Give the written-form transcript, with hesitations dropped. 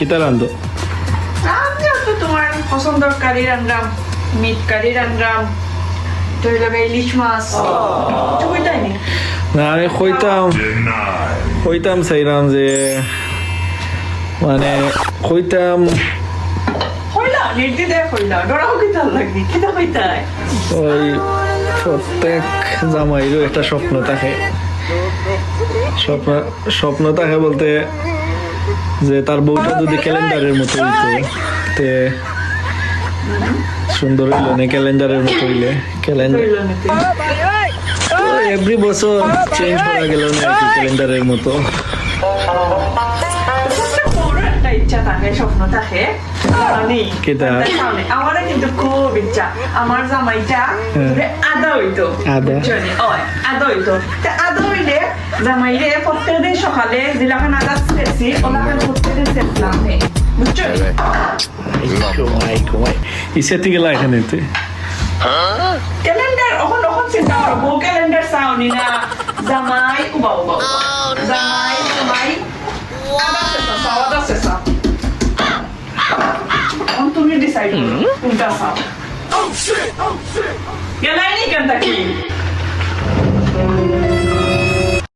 কিতা রান্ধো? আমিও তো তোমার পছন্দের কারি রান্নাম, মিট কারি রান্নাম, তৈরি ইলিশ মাছ চুইটাই নি। না আমি কইতাম চাইলাম যে মানে কইতাম হইলা নির্দিদে হইলা ডরাও কিতা লাগবি কিতা কইতাই ওই প্রত্যেক জামাইরও একটা স্বপ্ন থাকে। স্বপ্ন থাকে বলতে যে তার বউটা যদি ক্যালেন্ডারের মতো হইতো, তে সুন্দর হইলো না ক্যালেন্ডারের মতো হইলে। ক্যালেন্ডার হইলা নিতে এভরি বছর চেঞ্জ করা গেল না আর কি ক্যালেন্ডারের মতো। একটা ইচ্ছা থাকে স্বপ্ন থাকে জানি কেটা? আমারও কিন্তু খুব ইচ্ছা আমার জামাইটা আদা হইতো আদা? বুঝছনি? ওই আদা হইতো তা আদা হইলে জামাইরে প্রত্যেকদিন সকালে যেলাখান আদা ছেড়েছি ওলাখান প্রত্যেকদিন ছেড়লাম বুঝছো ইসে থেকে এখানে তুই ক্যালেন্ডার ওখন চিন্তা করো বউ ক্যালেন্ডার চাওনি না জামাই উবা জামাই আদা শেষা চাও আদা শেষা তুমি ডিসাইড করো কোনটা চাও গেলাই নি কেন থাকি